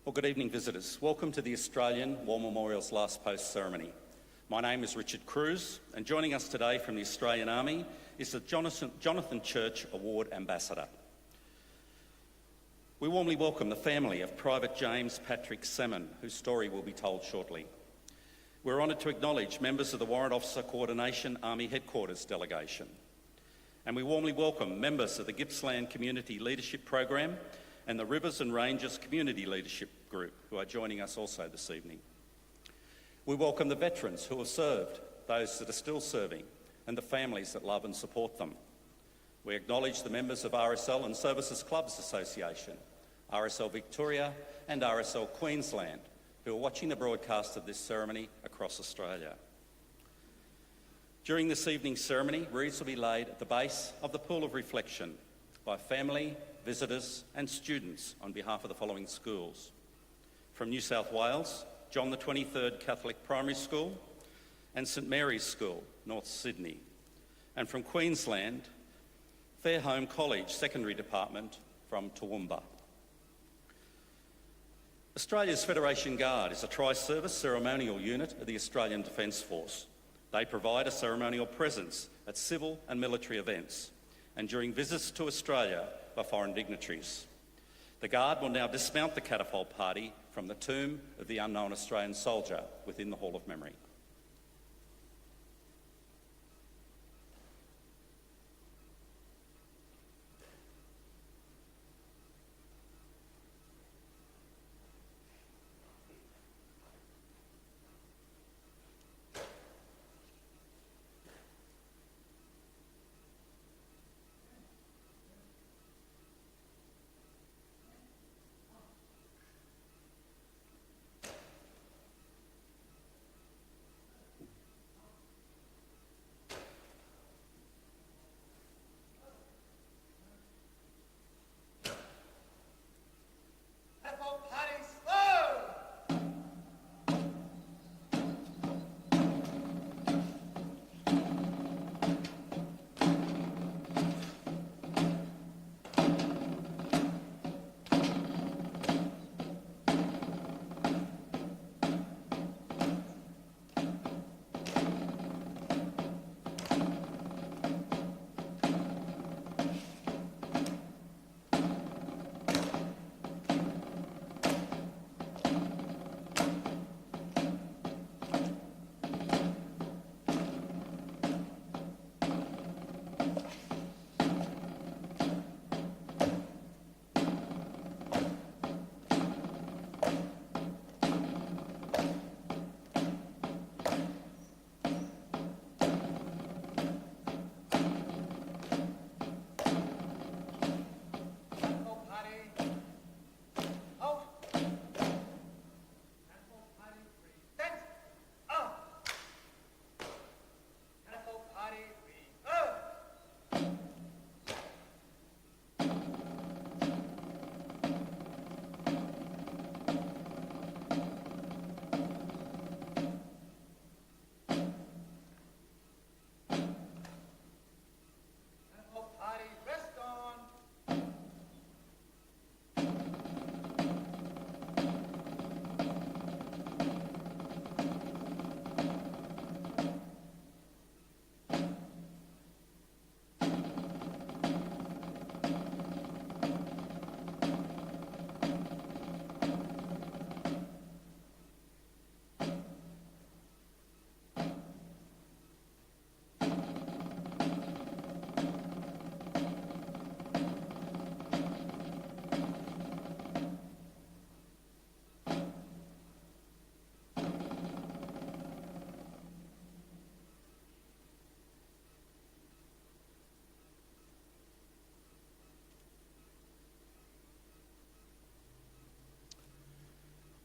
Well, good evening, visitors. Welcome to the Australian War Memorial's Last Post ceremony. My name is Richard Cruz, and joining us today from the Australian Army is the Jonathan Church Award Ambassador. We warmly welcome the family of Private James Patrick Sammon, whose story will be told shortly. We're honoured to acknowledge members of the Warrant Officer Coordination Army Headquarters delegation. And we warmly welcome members of the Gippsland Community Leadership Program and the Rivers and Ranges Community Leadership Group, who are joining us also this evening. We welcome the veterans who have served, those that are still serving, and the families that love and support them. We acknowledge the members of RSL and Services Clubs Association, RSL Victoria and RSL Queensland, who are watching the broadcast of this ceremony across Australia. During this evening's ceremony, wreaths will be laid at the base of the Pool of Reflection by family, visitors and students on behalf of the following schools. From New South Wales, John the 23rd Catholic Primary School and St Mary's School, North Sydney. And from Queensland, Fairholme College Secondary Department from Toowoomba. Australia's Federation Guard is a tri-service ceremonial unit of the Australian Defence Force. They provide a ceremonial presence at civil and military events and during visits to Australia by foreign dignitaries. The Guard will now dismount the catapult party from the tomb of the unknown Australian soldier within the Hall of Memory.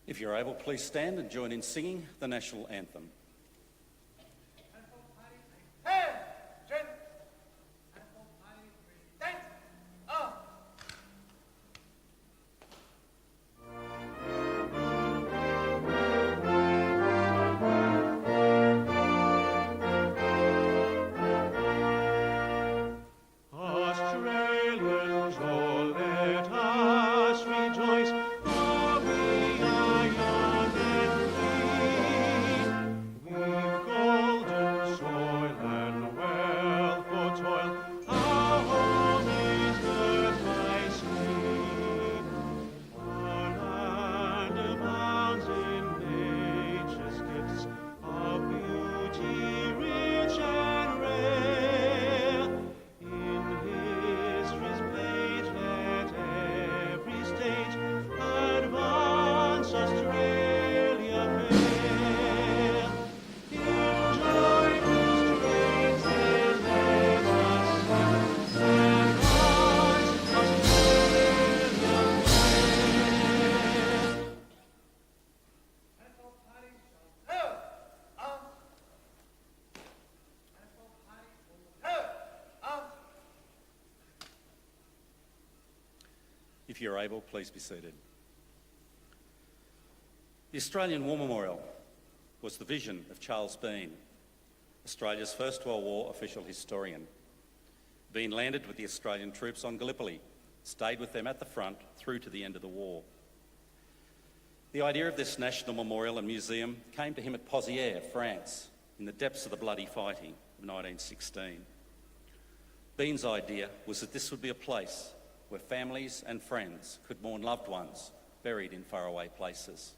If you're able, please stand and join in singing the national anthem. Australians, oh, let us rejoice, for we If you're able, please be seated. The Australian War Memorial was the vision of Charles Bean, Australia's First World War official historian. Bean landed with the Australian troops on Gallipoli, stayed with them at the front through to the end of the war. The idea of this national memorial and museum came to him at Pozières, France, in the depths of the bloody fighting of 1916. Bean's idea was that this would be a place where families and friends could mourn loved ones buried in faraway places.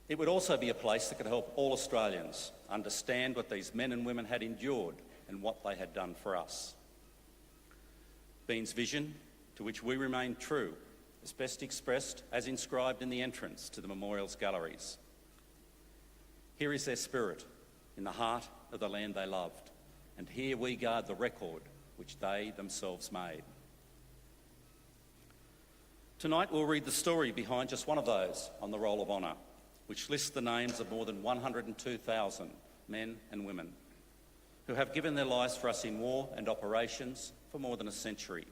It would also be a place that could help all Australians understand what these men and women had endured and what they had done for us. Bean's vision, to which we remain true, is best expressed as inscribed in the entrance to the memorial's galleries. Here is their spirit, in the heart of the land they loved, and here we guard the record which they themselves made. Tonight we'll read the story behind just one of those on the Roll of Honour, which lists the names of more than 102,000 men and women who have given their lives for us in war and operations for more than a century.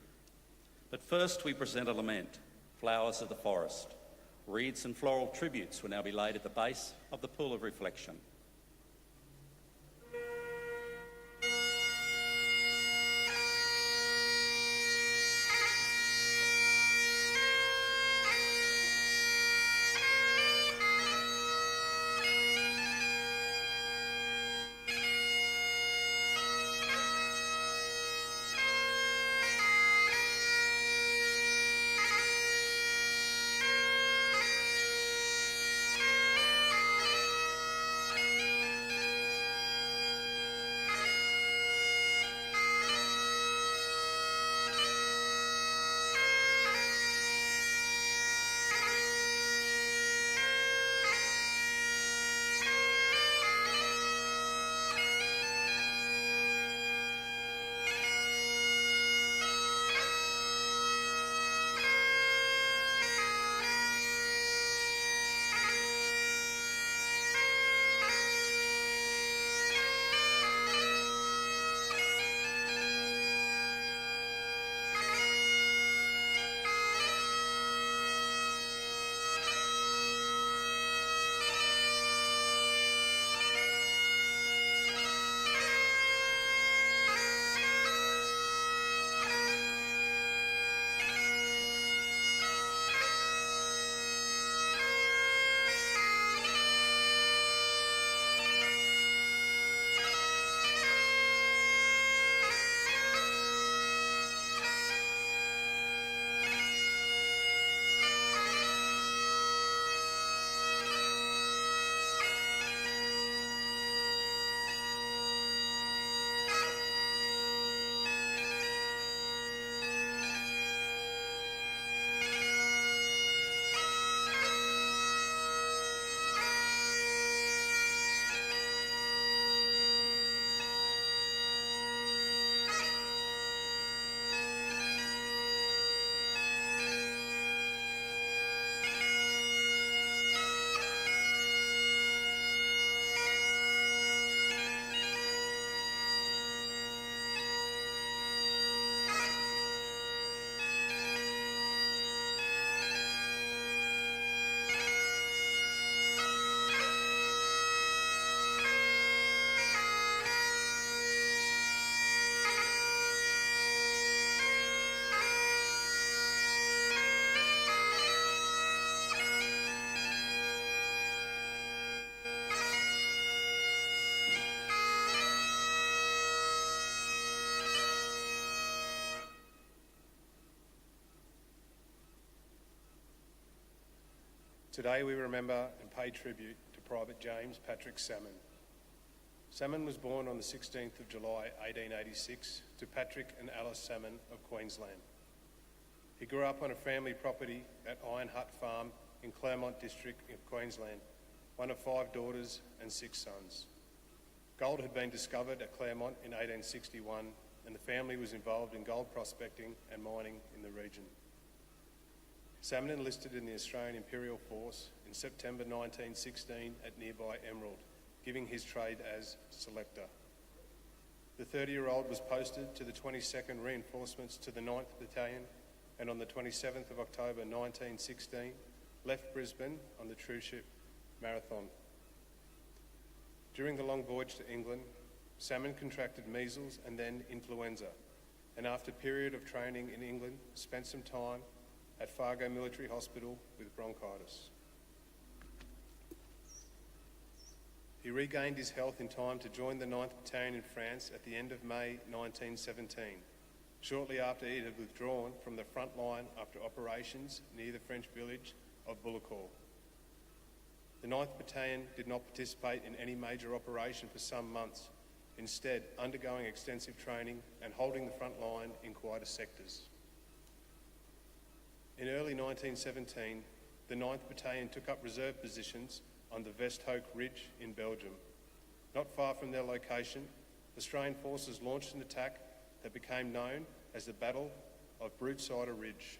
But first we present a lament, Flowers of the Forest. Reeds and floral tributes will now be laid at the base of the Pool of Reflection. Today we remember and pay tribute to Private James Patrick Sammon. Sammon was born on the 16th of July 1886 to Patrick and Alice Sammon of Queensland. He grew up on a family property at Iron Hut Farm in Claremont District of Queensland, one of 5 daughters and 6 sons. Gold had been discovered at Claremont in 1861 and the family was involved in gold prospecting and mining in the region. Sammon enlisted in the Australian Imperial Force in September 1916 at nearby Emerald, giving his trade as selector. The 30-year-old was posted to the 22nd Reinforcements to the 9th Battalion and on the 27th of October 1916 left Brisbane on the cruise ship Marathon. During the long voyage to England, Sammon contracted measles and then influenza, and after a period of training in England, spent some time at Fargo Military Hospital with bronchitis. He regained his health in time to join the 9th Battalion in France at the end of May 1917, shortly after he had withdrawn from the front line after operations near the French village of Bullecourt. The 9th Battalion did not participate in any major operation for some months, instead undergoing extensive training and holding the front line in quieter sectors. In early 1917, the 9th Battalion took up reserve positions on the Westhoek Ridge in Belgium. Not far from their location, Australian forces launched an attack that became known as the Battle of Broodsider Ridge.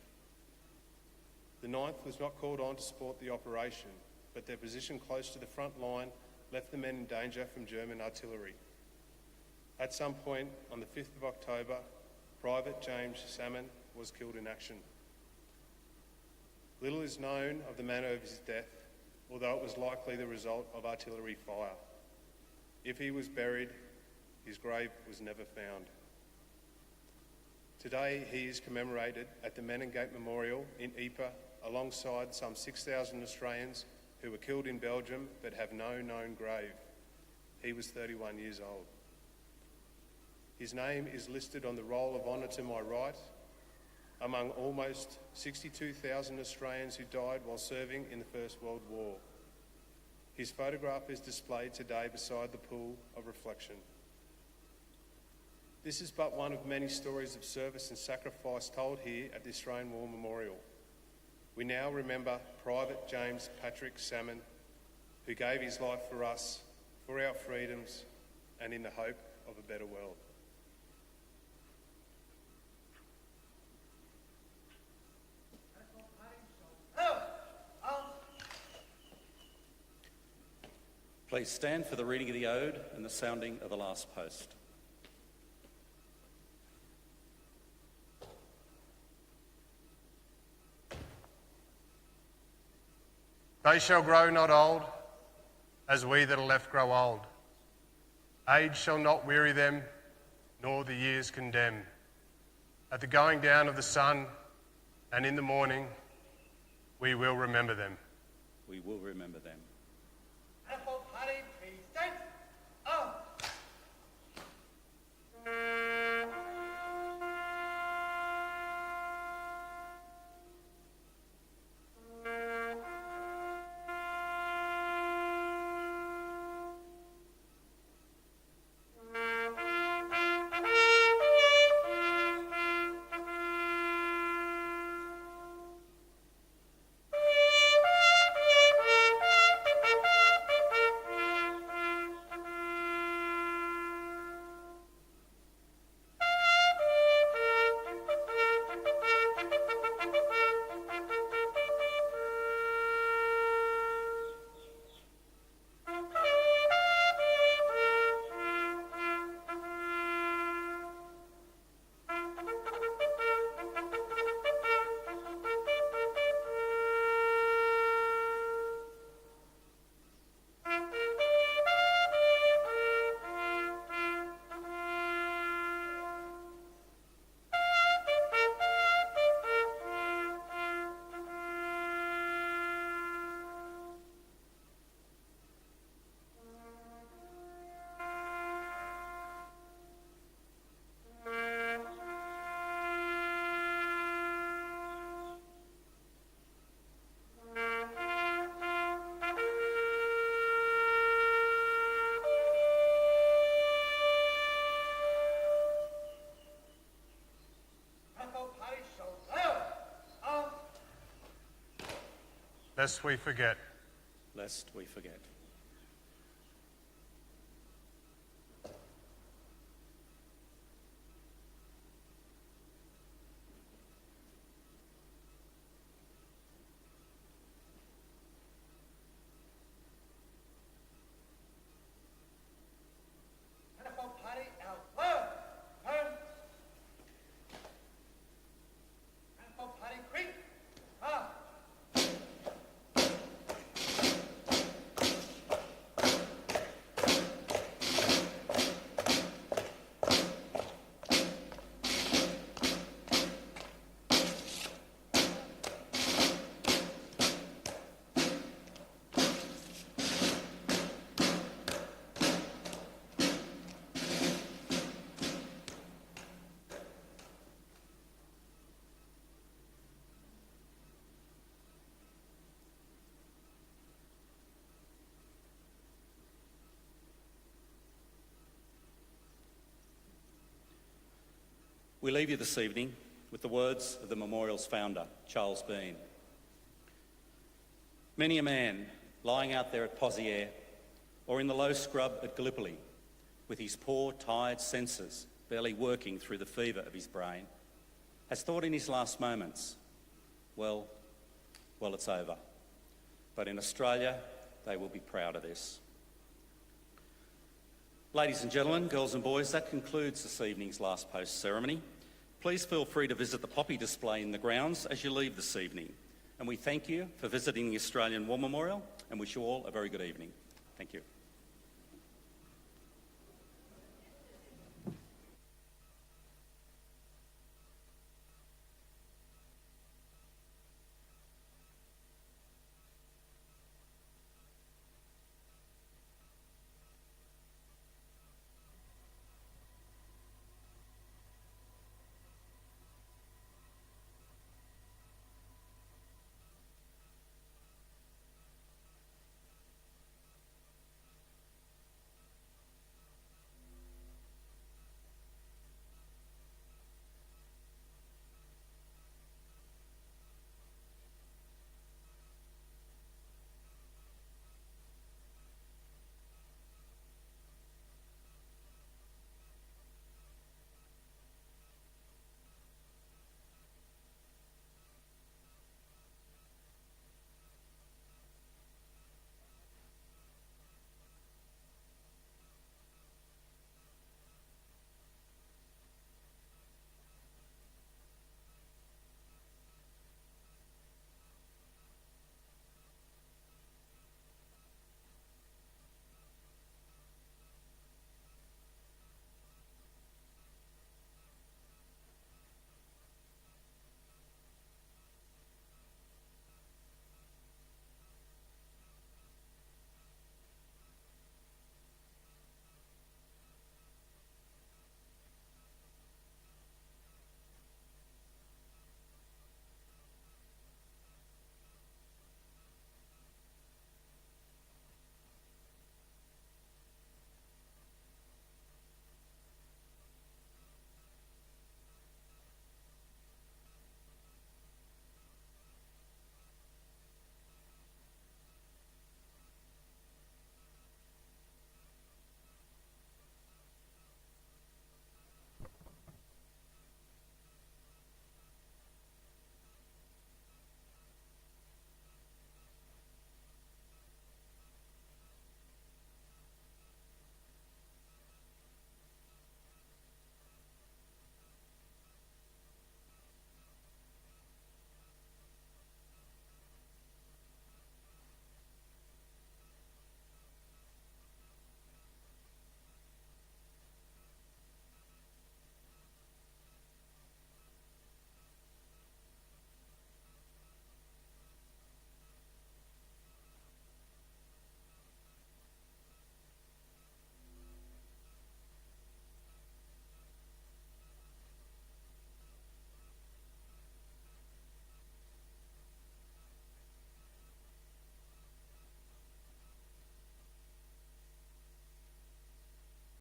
The 9th was not called on to support the operation, but their position close to the front line left the men in danger from German artillery. At some point on the 5th of October, Private James Sammon was killed in action. Little is known of the manner of his death, although it was likely the result of artillery fire. If he was buried, his grave was never found. Today he is commemorated at the Meningate Memorial in Ypres alongside some 6,000 Australians who were killed in Belgium but have no known grave. He was 31 years old. His name is listed on the Roll of Honour to my right, among almost 62,000 Australians who died while serving in the First World War. His photograph is displayed today beside the pool of reflection. This is but one of many stories of service and sacrifice told here at the Australian War Memorial. We now remember Private James Patrick Sammon, who gave his life for us, for our freedoms, and in the hope of a better world. Please stand for the reading of the Ode and the sounding of the last post. They shall grow not old, as we that are left grow old. Age shall not weary them, nor the years condemn. At the going down of the sun and in the morning, we will remember them. We will remember them. Lest we forget. Lest we forget. We leave you this evening with the words of the memorial's founder, Charles Bean. Many a man lying out there at Pozières or in the low scrub at Gallipoli with his poor, tired senses barely working through the fever of his brain has thought in his last moments, well, it's over. But in Australia, they will be proud of this. Ladies and gentlemen, girls and boys, that concludes this evening's last post ceremony. Please feel free to visit the poppy display in the grounds as you leave this evening. And we thank you for visiting the Australian War Memorial and wish you all a very good evening. Thank you.